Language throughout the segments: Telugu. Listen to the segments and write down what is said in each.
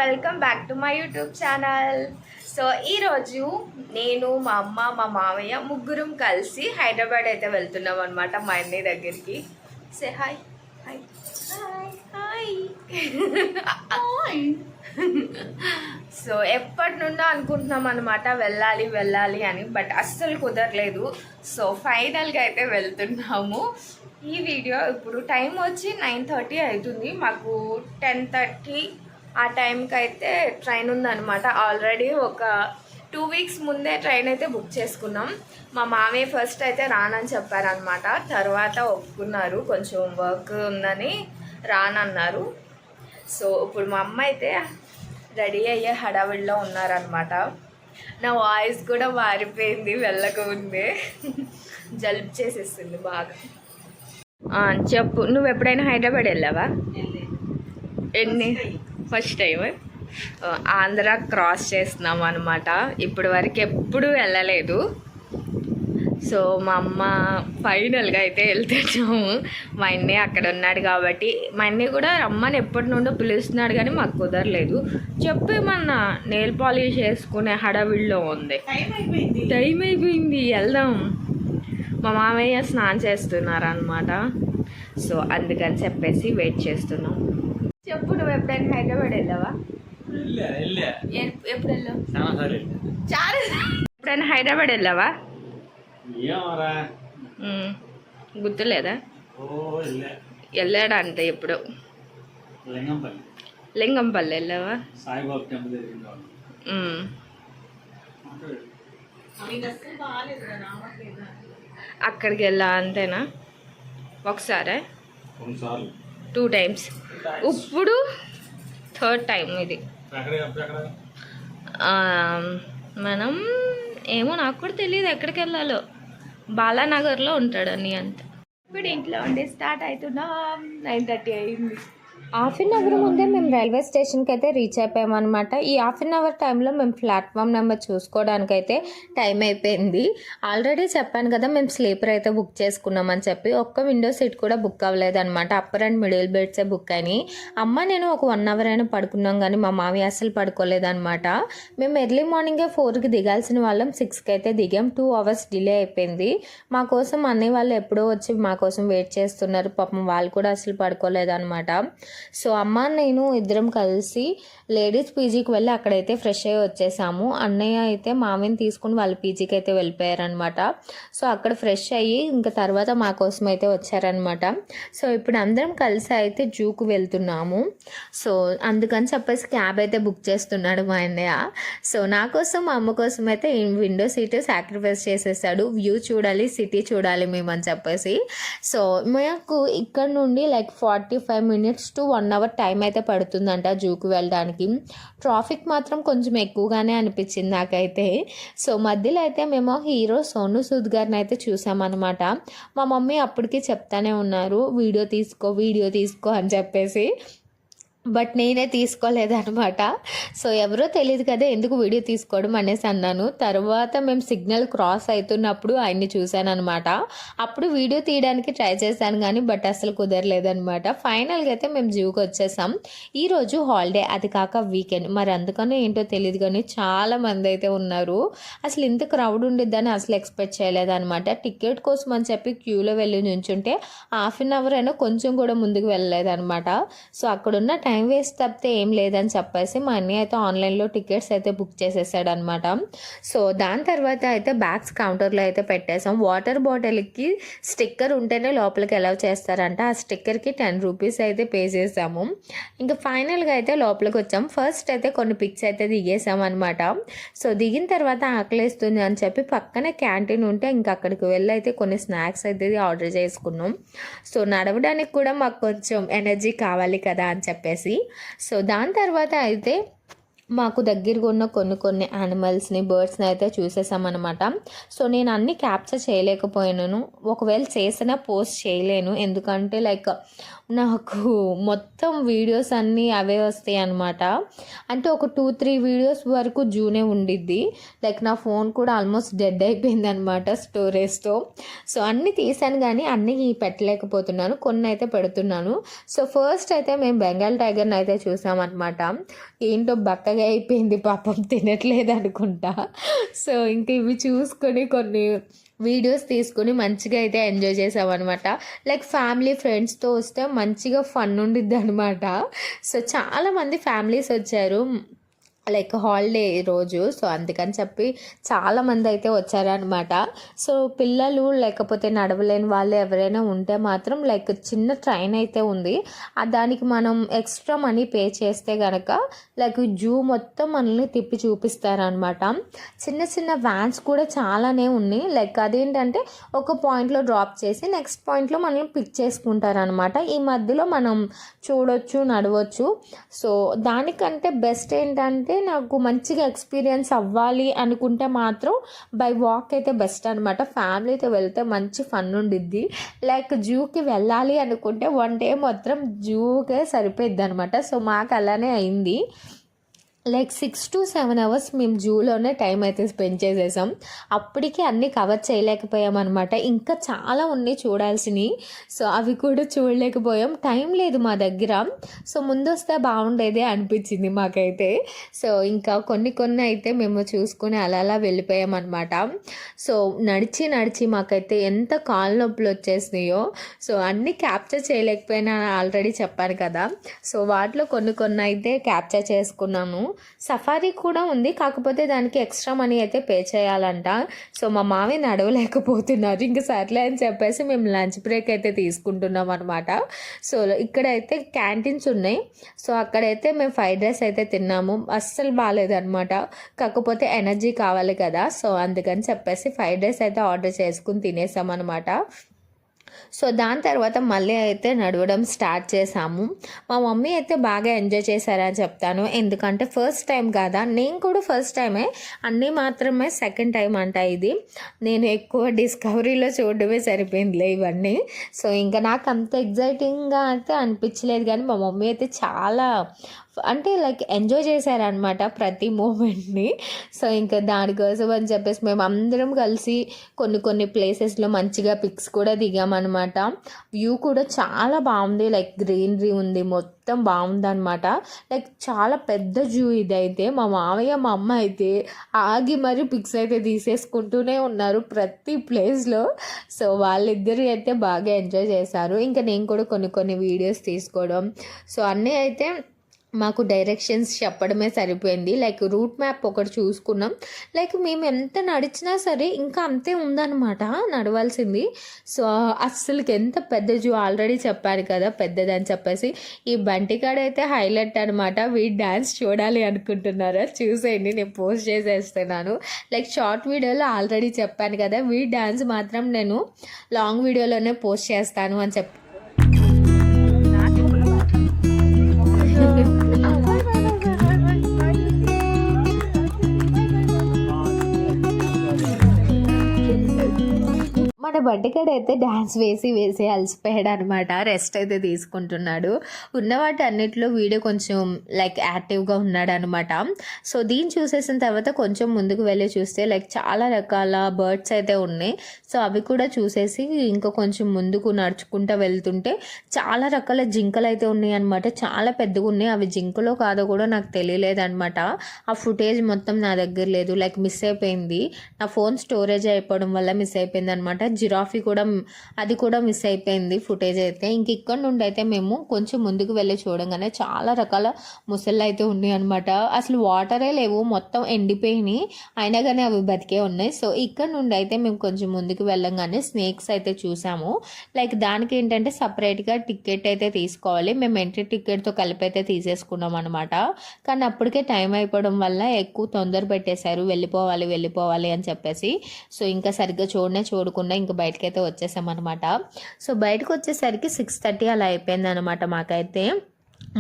Welcome back to my YouTube channel. So ఈరోజు నేను మా అమ్మ మా మామయ్య ముగ్గురం కలిసి హైదరాబాద్ అయితే వెళ్తున్నాం అనమాట, మా అన్నయ్య దగ్గరికి. Say hi. Hi hi hi. So ఎప్పటి నుండో అనుకుంటున్నాం అనమాట వెళ్ళాలి వెళ్ళాలి అని, బట్ అస్సలు కుదరలేదు. సో ఫైనల్గా అయితే వెళ్తున్నాము. ఈ వీడియో ఇప్పుడు టైం వచ్చి 9:30 అవుతుంది. మాకు 10:30 ఆ టైంకి అయితే ట్రైన్ ఉందన్నమాట. ఆల్రెడీ ఒక 2 వీక్స్ ముందే ట్రైన్ అయితే బుక్ చేసుకున్నాం. మా మామయ్య ఫస్ట్ అయితే రానని చెప్పారనమాట, తర్వాత ఒప్పుకున్నారు, కొంచెం వర్క్ ఉందని రానన్నారు. సో ఇప్పుడు మా అమ్మ అయితే రెడీ అయ్యే హడావిడిలో ఉన్నారనమాట. నా వాయిస్ కూడా మారిపోయింది, వెళ్ళకముందే జలుబు చేసేస్తుంది బాగా. చెప్పు, నువ్వు ఎప్పుడైనా హైదరాబాద్ వెళ్ళావా? ఫస్ట్ టైం ఆంధ్ర క్రాస్ చేస్తున్నాం అనమాట. ఇప్పటి వరకు ఎప్పుడు వెళ్ళలేదు. సో మా అమ్మ ఫైనల్గా అయితే వెళ్తున్నాము. మా అన్నయ్య అక్కడ ఉన్నాడు కాబట్టి, మా అన్నయ్య కూడా రమ్మని ఎప్పటి నుండో పిలుస్తున్నాడు కానీ మాకు కుదరలేదు. చెప్పేమన్నా నెయిల్ పాలిష్ వేసుకునే హడావిడిలో ఉంది. టైం అయిపోయింది, వెళ్దాం. మా మామయ్య స్నానం చేస్తున్నారు అనమాట. సో అందుకని చెప్పేసి వెయిట్ చేస్తున్నాం. చెప్పు, నువ్వు ఎప్పుడైనా హైదరాబాద్ వెళ్ళావా? ఎప్పుడు వెళ్ళావు? చాలా. ఎప్పుడైనా హైదరాబాద్ వెళ్ళావా? గుర్తులేదా? వెళ్ళాడా అంటే ఎప్పుడు? లింగంపల్లి వెళ్ళావా? అక్కడికి వెళ్ళా అంతేనా? ఒకసారి 2 టైమ్స్, ఇప్పుడు 3rd టైం ఇది. మనం ఏమో నాకు కూడా తెలియదు ఎక్కడికి వెళ్ళాలో. బాలానగర్లో ఉంటాడని అంతే. ఇప్పుడు ఇంట్లో ఉండి స్టార్ట్ అవుతున్నాం. 9:30 అయింది. హాఫ్ అన్ అవర్ ముందే మేము రైల్వే స్టేషన్కి అయితే రీచ్ అయిపోయామన్నమాట. ఈ హాఫ్ అన్ అవర్ టైంలో మేము ప్లాట్ఫామ్ నెంబర్ చూసుకోవడానికి అయితే టైం అయిపోయింది. ఆల్రెడీ చెప్పాను కదా, మేము స్లీపర్ అయితే బుక్ చేసుకున్నామని చెప్పి. ఒక్క విండో సీట్ కూడా బుక్ అవ్వలేదన్నమాట. అప్పర్ అండ్ మిడిల్ బెడ్సే బుక్ అయినాయి. అమ్మ నేను ఒక 1 అవర్ అయినా పడుకున్నాం కానీ మా మామయ్య అస్సలు పడుకోలేదన్నమాట. మేము ఎర్లీ మార్నింగే 4కి దిగాల్సిన వాళ్ళం 6కి అయితే దిగాం. 2 అవర్స్ డిలే అయిపోయింది. మా కోసం అన్నయ్య వాళ్ళు ఎప్పుడో వచ్చి మా కోసం వెయిట్ చేస్తున్నారు. పాపం వాళ్ళు కూడా అసలు పడుకోలేదన్నమాట. సో అమ్మ నేను ఇద్దరం కలిసి లేడీస్ పీజీకి వెళ్ళి అక్కడైతే ఫ్రెష్ అయ్యి వచ్చేసాము. అన్నయ్య అయితే మామయ్యని తీసుకుని వాళ్ళ పీజీకి అయితే వెళ్ళిపోయారనమాట. సో అక్కడ ఫ్రెష్ అయ్యి ఇంకా తర్వాత మా కోసం అయితే వచ్చారనమాట. సో ఇప్పుడు అందరం కలిసి అయితే జూకు వెళ్తున్నాము. సో అందుకని చెప్పేసి క్యాబ్ అయితే బుక్ చేస్తున్నాడు మా అన్నయ్య. సో నా కోసం మా అమ్మ కోసం అయితే విండో సీట్ సాక్రిఫైస్ చేసేసాడు. వ్యూ చూడాలి, సిటీ చూడాలి మేమని చెప్పేసి. సో మాకు ఇక్కడ నుండి like 45 minutes to 1 hour time అయితే పడుతుందంట జూకు వెళ్ళడానికి. ట్రాఫిక్ మాత్రం కొంచెం ఎక్కువగానే అనిపించింది నాకైతే. సో మధ్యలో అయితే మేము హీరో సోను సూద్ గారిని అయితే చూసామన్నమాట. మా మమ్మీ అప్పటికి చెప్తానే ఉన్నారు వీడియో తీసుకో అని చెప్పేసి, బట్ నేనే తీసుకోలేదనమాట. సో ఎవరో తెలియదు కదా ఎందుకు వీడియో తీసుకోవడం అనేసి అన్నాను. తర్వాత మేము సిగ్నల్ క్రాస్ అవుతున్నప్పుడు ఆయన్ని చూశాను అనమాట. అప్పుడు వీడియో తీయడానికి ట్రై చేశాను కానీ బట్ అసలు కుదరలేదనమాట. ఫైనల్గా అయితే మేము జూకి వచ్చేసాం. ఈరోజు హాలిడే, అది కాక వీకెండ్. మరి అందుకనే ఏంటో తెలియదు కానీ చాలా మంది అయితే ఉన్నారు. అసలు ఇంత క్రౌడ్ ఉండిద్దని అసలు ఎక్స్పెక్ట్ చేయలేదన్నమాట. టికెట్ కోసం అని చెప్పి క్యూలో వెళ్ళి నుంచుంటే హాఫ్ అన్ అవర్ అయినా కొంచెం కూడా ముందుకు వెళ్ళలేదన్నమాట. సో అక్కడున్న టైం వేస్ట్ తప్పితే ఏం లేదని చెప్పేసి మా అన్నయ్య అయితే ఆన్లైన్లో టికెట్స్ అయితే బుక్ చేసేసాడు అనమాట. సో దాని తర్వాత అయితే బ్యాగ్స్ కౌంటర్లో అయితే పెట్టేసాం. వాటర్ బాటిల్కి స్టిక్కర్ ఉంటేనే లోపలికి అలౌ చేస్తారంట. ఆ స్టిక్కర్కి 10 రూపీస్ అయితే పే చేసాము. ఇంకా ఫైనల్గా అయితే లోపలికి వచ్చాం. ఫస్ట్ అయితే కొన్ని పిక్స్ అయితే దిగేసాం అనమాట. సో దిగిన తర్వాత ఆకలిస్తుంది అని చెప్పి పక్కనే క్యాంటీన్ ఉంటే ఇంకా అక్కడికి వెళ్ళి అయితే కొన్ని స్నాక్స్ అయితే ఆర్డర్ చేసుకున్నాం. సో నడవడానికి కూడా మాకు కొంచెం ఎనర్జీ కావాలి కదా అని చెప్పేసి. సో దాని తర్వాత అయితే మాకు దగ్గరగా ఉన్న కొన్ని యానిమల్స్ని బర్డ్స్ని అయితే చూసేసామన్నమాట. సో నేను అన్నీ క్యాప్చర్ చేయలేకపోయాను. ఒకవేళ చేసినా పోస్ట్ చేయలేను, ఎందుకంటే లైక్ నాకు మొత్తం వీడియోస్ అన్నీ అవే వస్తాయి అన్నమాట. అంటే ఒక 2-3 వీడియోస్ వరకు జూనే ఉండిద్ది. లైక్ నా ఫోన్ కూడా ఆల్మోస్ట్ డెడ్ అయిపోయింది అనమాట స్టోరేజ్తో. సో అన్నీ తీసాను కానీ అన్నీ పెట్టలేకపోతున్నాను, కొన్ని అయితే పెడుతున్నాను. సో ఫస్ట్ అయితే మేము బెంగాల్ టైగర్ని అయితే చూసామన్నమాట. ఏంటో బక్కగా అయిపోయింది పాపం, తినట్లేదు అనుకుంటా. సో ఇంక ఇవి చూసుకొని కొన్ని వీడియోస్ తీసుకుని మంచిగా అయితే ఎంజాయ్ చేసామన్నమాట. లైక్ ఫ్యామిలీ ఫ్రెండ్స్తో వస్తే మంచిగా ఫన్ ఉండిద్ది అనమాట. సో చాలామంది ఫ్యామిలీస్ వచ్చారు లైక్ హాలిడే రోజు. సో అందుకని చెప్పి చాలామంది అయితే వచ్చారనమాట. సో పిల్లలు లేకపోతే నడవలేని వాళ్ళు ఎవరైనా ఉంటే మాత్రం లైక్ చిన్న ట్రైన్ అయితే ఉంది, దానికి మనం ఎక్స్ట్రా మనీ పే చేస్తే కనుక లైక్ జూ మొత్తం మనల్ని తిప్పి చూపిస్తారనమాట. చిన్న చిన్న వ్యాన్స్ కూడా చాలానే ఉన్నాయి. లైక్ అదేంటంటే ఒక పాయింట్లో డ్రాప్ చేసి నెక్స్ట్ పాయింట్లో మనల్ని పిక్ చేసుకుంటారనమాట. ఈ మధ్యలో మనం చూడొచ్చు, నడవచ్చు. సో దానికంటే బెస్ట్ ఏంటంటే నాకు మంచిగా ఎక్స్పీరియన్స్ అవ్వాలి అనుకుంటే మాత్రం బై వాక్ అయితే బెస్ట్ అనమాట. ఫ్యామిలీతో వెళ్తే మంచి ఫన్ ఉండిద్ది. లైక్ జూకి వెళ్ళాలి అనుకుంటే 1 డే మొత్తం జూకే సరిపోద్ది అనమాట. సో మాకు అలానే అయింది. లైక్ 6 to 7 hours మేము జూలోనే టైం అయితే స్పెండ్ చేసేసాం. అప్పటికి అన్నీ కవర్ చేయలేకపోయామన్నమాట. ఇంకా చాలా ఉన్నాయి చూడాల్సినవి. సో అవి కూడా చూడలేకపోయాం, టైం లేదు మా దగ్గర. సో ముందు వస్తే బాగుండేదే అనిపించింది మాకైతే. సో ఇంకా కొన్ని అయితే మేము చూసుకొని అలా వెళ్ళిపోయామన్నమాట. సో నడిచి మాకైతే ఎంత కాళ్ళ నొప్పులు వచ్చేసినాయో. సో అన్నీ క్యాప్చర్ చేయలేకపోయినా ఆల్రెడీ చెప్పాను కదా. సో వాటిలో కొన్ని అయితే క్యాప్చర్ చేసుకున్నాను. సఫారీ కూడా ఉంది, కాకపోతే దానికి ఎక్స్ట్రా మనీ అయితే పే చేయాలంట. సో మా మామయ్య నడవలేకపోతున్నారు, ఇంక సర్లే అని చెప్పేసి మేము లంచ్ బ్రేక్ అయితే తీసుకుంటున్నాం అనమాట. సో ఇక్కడైతే క్యాంటీన్స్ ఉన్నాయి. సో అక్కడైతే మేము ఫ్రైడ్ రైస్ అయితే తిన్నాము, అస్సలు బాగాలేదన్నమాట. కాకపోతే ఎనర్జీ కావాలి కదా, సో అందుకని చెప్పేసి ఫ్రైడ్ రైస్ అయితే ఆర్డర్ చేసుకుని తినేసాం అనమాట. సో దాని తర్వాత మళ్ళీ అయితే నడవడం స్టార్ట్ చేసాము. మా మమ్మీ అయితే బాగా ఎంజాయ్ చేశారని చెప్తాను, ఎందుకంటే ఫస్ట్ టైం కదా. నేను కూడా ఫస్ట్ టైమే, అన్నీ మాత్రమే సెకండ్ టైం అంట ఇది. నేను ఎక్కువ డిస్కవరీలో చూడడమే సరిపోయిందిలే ఇవన్నీ. సో ఇంకా నాకు అంత ఎగ్జైటింగ్గా అయితే అనిపించలేదు, కానీ మా మమ్మీ అయితే చాలా అంటే లైక్ ఎంజాయ్ చేశారనమాట ప్రతి మూమెంట్ని. సో ఇంకా దానికోసం అని చెప్పేసి మేము అందరం కలిసి కొన్ని ప్లేసెస్లో మంచిగా పిక్స్ కూడా దిగామన్నమాట. వ్యూ కూడా చాలా బాగుంది, లైక్ గ్రీనరీ ఉంది, మొత్తం బాగుందన్నమాట. లైక్ చాలా పెద్ద జూ ఇదైతే. మా మామయ్య మా అమ్మ అయితే ఆగి మరి పిక్స్ అయితే తీసేసుకుంటూనే ఉన్నారు ప్రతి ప్లేస్లో. సో వాళ్ళిద్దరు అయితే బాగా ఎంజాయ్ చేశారు. ఇంకా నేను కూడా కొన్ని వీడియోస్ తీసుకోవడం. సో అన్నీ అయితే మాకు డైరెక్షన్స్ చెప్పడమే సరిపోయింది. లైక్ రూట్ మ్యాప్ ఒకటి చూసుకున్నాం. లైక్ మేము ఎంత నడిచినా సరే ఇంకా అంతే ఉందన్నమాట నడవాల్సింది. సో అస్సలకి ఎంత పెద్ద జూ, ఆల్రెడీ చెప్పాను కదా పెద్దదని చెప్పేసి. ఈ బంటికాడ అయితే హైలైట్ అనమాట. వీడి డ్యాన్స్ చూడాలి అనుకుంటున్నారా, చూసేయండి, నేను పోస్ట్ చేసేస్తున్నాను. లైక్ షార్ట్ వీడియోలో ఆల్రెడీ చెప్పాను కదా, వీడి డ్యాన్స్ మాత్రం నేను లాంగ్ వీడియోలోనే పోస్ట్ చేస్తాను అని చెప్పి. మన బంటికాడ అయితే డ్యాన్స్ వేసి అలసిపోయాడు అనమాట. రెస్ట్ అయితే తీసుకుంటున్నాడు. ఉన్న వాటి అన్నిటిలో వీడియో కొంచెం లైక్ యాక్టివ్గా ఉన్నాడు అనమాట. సో దీన్ని చూసేసిన తర్వాత కొంచెం ముందుకు వెళ్ళి చూస్తే లైక్ చాలా రకాల బర్డ్స్ అయితే ఉన్నాయి. సో అవి కూడా చూసేసి ఇంకా కొంచెం ముందుకు నడుచుకుంటూ వెళ్తుంటే చాలా రకాల జింకలు అయితే ఉన్నాయి అనమాట. చాలా పెద్దగా ఉన్నాయి. అవి జింకలో కాదో కూడా నాకు తెలియలేదు అనమాట. ఆ ఫుటేజ్ మొత్తం నా దగ్గర లేదు, లైక్ మిస్ అయిపోయింది. నా ఫోన్ స్టోరేజ్ అయిపోవడం వల్ల మిస్ అయిపోయింది అనమాట. జిరాఫీ కూడా, అది కూడా మిస్ అయిపోయింది ఫుటేజ్ అయితే. ఇంక ఇక్కడ నుండి అయితే మేము కొంచెం ముందుకు వెళ్ళి చూడగానే చాలా రకాల ముసళ్ళు అయితే ఉన్నాయి అనమాట. అసలు వాటరే లేవు, మొత్తం ఎండిపోయినాయి, అయినా కానీ అవి బతికే ఉన్నాయి. సో ఇక్కడ నుండి అయితే మేము కొంచెం ముందుకు వెళ్ళంగానే స్నేక్స్ అయితే చూసాము. లైక్ దానికి ఏంటంటే సపరేట్గా టికెట్ అయితే తీసుకోవాలి. మేము ఎంట్రీ టికెట్తో కలిపి అయితే తీసేసుకున్నాం అనమాట. కానీ అప్పటికే టైం అయిపోవడం వల్ల ఎక్కువ తొందర పెట్టేశారు, వెళ్ళిపోవాలి అని చెప్పేసి. సో ఇంకా సరిగ్గా చూడకుండా ఇంకా బయటకైతే వచ్చేసామన్నమాట. సో బయటకు వచ్చేసరికి 6:30 అలా అయిపోయింది అనమాట మాకైతే.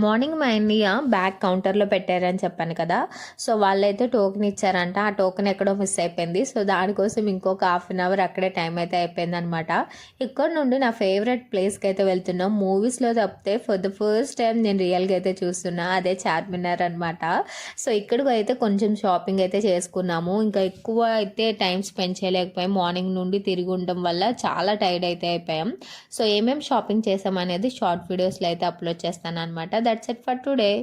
మార్నింగ్ మా అన్నయ్య బ్యాగ్ కౌంటర్లో పెట్టారని చెప్పాను కదా, సో వాళ్ళైతే టోకెన్ ఇచ్చారంట. ఆ టోకెన్ ఎక్కడో మిస్ అయిపోయింది. సో దానికోసం ఇంకొక హాఫ్ అన్ అవర్ అక్కడే టైం అయితే అయిపోయింది అనమాట. ఇక్కడ నుండి నా ఫేవరెట్ ప్లేస్కి అయితే వెళ్తున్నాం. మూవీస్లో తప్పితే ఫర్ ద ఫస్ట్ టైం నేను రియల్గా అయితే చూస్తున్నా, అదే చార్మినార్ అనమాట. సో ఇక్కడికి అయితే కొంచెం షాపింగ్ అయితే చేసుకున్నాము. ఇంకా ఎక్కువ అయితే టైం స్పెండ్ చేయలేకపోయాం, మార్నింగ్ నుండి తిరిగి ఉండడం వల్ల చాలా టైర్డ్ అయితే అయిపోయాం. సో ఏమేమి షాపింగ్ చేసామనేది షార్ట్ వీడియోస్లో అయితే అప్లోడ్ చేస్తాను అనమాట. That's it for today.